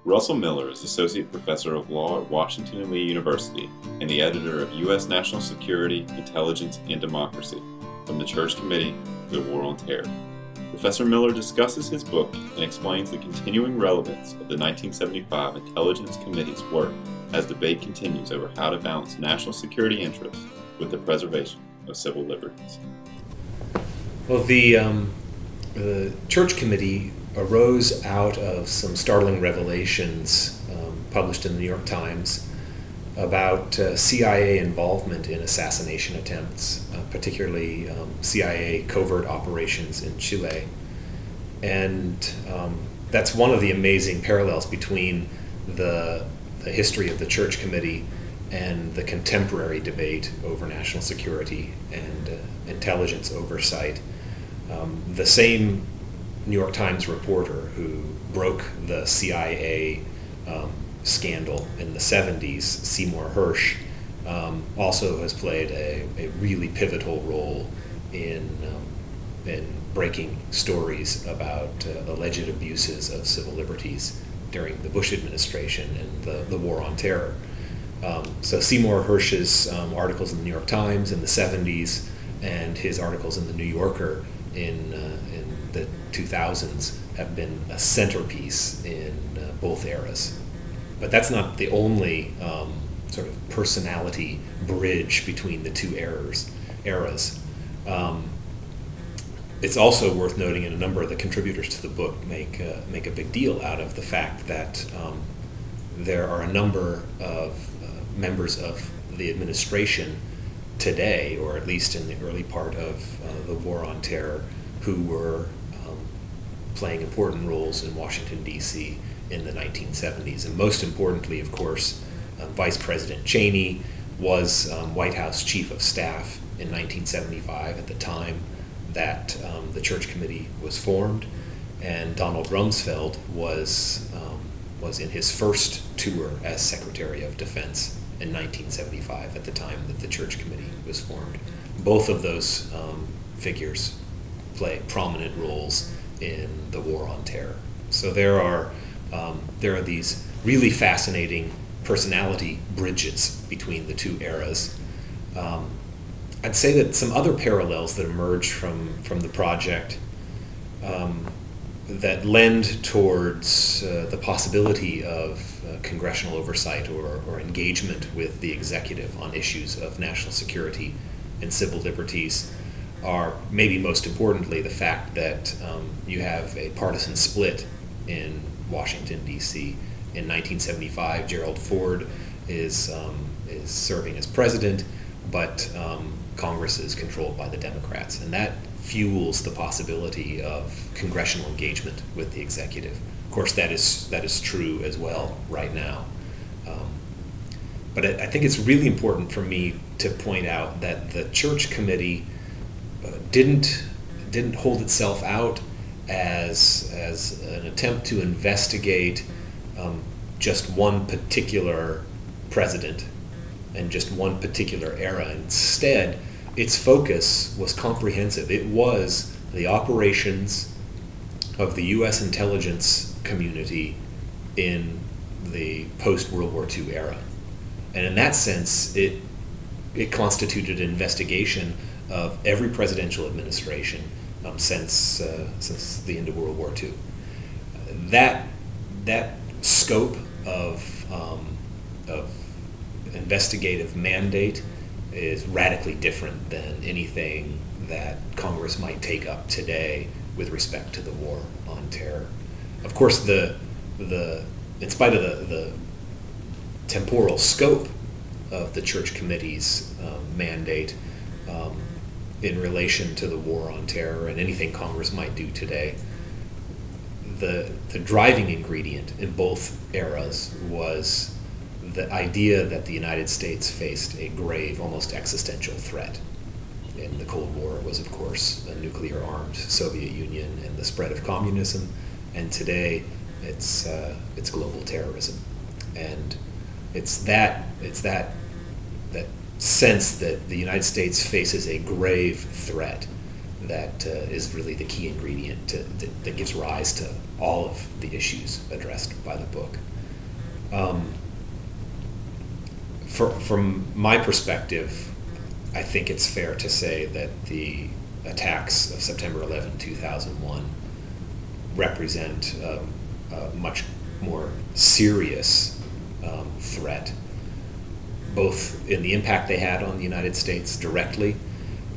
Russell Miller is Associate Professor of Law at Washington and Lee University and the editor of U.S. National Security, Intelligence, and Democracy, From the Church Committee to the War on Terror. Professor Miller discusses his book and explains the continuing relevance of the 1975 Intelligence Committee's work as debate continues over how to balance national security interests with the preservation of civil liberties. Well, the Church Committee arose out of some startling revelations published in the New York Times about CIA involvement in assassination attempts, particularly CIA covert operations in Chile. And that's one of the amazing parallels between the history of the Church Committee and the contemporary debate over national security and intelligence oversight. The same New York Times reporter who broke the CIA scandal in the 70s, Seymour Hersh, also has played a really pivotal role in breaking stories about alleged abuses of civil liberties during the Bush administration and the War on Terror. So Seymour Hersh's articles in the New York Times in the 70s and his articles in the New Yorker in the 2000s have been a centerpiece in both eras. But that's not the only sort of personality bridge between the two eras. It's also worth noting, and a number of the contributors to the book make a big deal out of the fact that there are a number of members of the administration today, or at least in the early part of the War on Terror, who were playing important roles in Washington, D.C. in the 1970s. And most importantly, of course, Vice President Cheney was White House Chief of Staff in 1975 at the time that the Church Committee was formed, and Donald Rumsfeld was in his first tour as Secretary of Defense in 1975 at the time that the Church Committee was formed. Both of those figures play prominent roles in the War on Terror. So there are these really fascinating personality bridges between the two eras. I'd say that some other parallels that emerge from the project that lend towards the possibility of congressional oversight or engagement with the executive on issues of national security and civil liberties are, maybe most importantly, the fact that you have a partisan split in Washington, D.C. In 1975, Gerald Ford is serving as president, but Congress is controlled by the Democrats, and that fuels the possibility of congressional engagement with the executive. Of course, that is true as well right now. But I think it's really important for me to point out that the Church Committee didn't hold itself out as an attempt to investigate just one particular president and just one particular era. Instead, its focus was comprehensive. It was the operations of the U.S. intelligence community in the post-World War II era. And in that sense, it constituted an investigation of every presidential administration since the end of World War II. That scope of investigative mandate is radically different than anything that Congress might take up today with respect to the War on Terror. Of course, in spite of the temporal scope of the Church Committee's mandate in relation to the War on Terror and anything Congress might do today, the driving ingredient in both eras was the idea that the United States faced a grave, almost existential threat. In the Cold War, it was, of course, a nuclear-armed Soviet Union and the spread of communism, and today it's global terrorism. And it's that sense that the United States faces a grave threat that is really the key ingredient that gives rise to all of the issues addressed by the book. From my perspective, I think it's fair to say that the attacks of September 11, 2001 represent a much more serious threat, both in the impact they had on the United States directly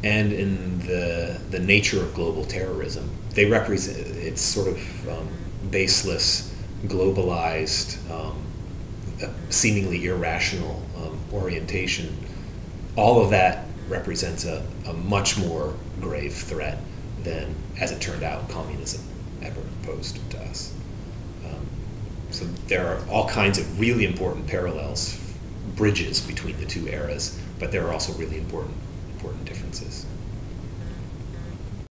and in the nature of global terrorism. They represent, it's sort of baseless, globalized, seemingly irrational orientation. All of that represents a much more grave threat than, as it turned out, communism ever posed to us. So there are all kinds of really important parallels, bridges between the two eras, but there are also really important differences.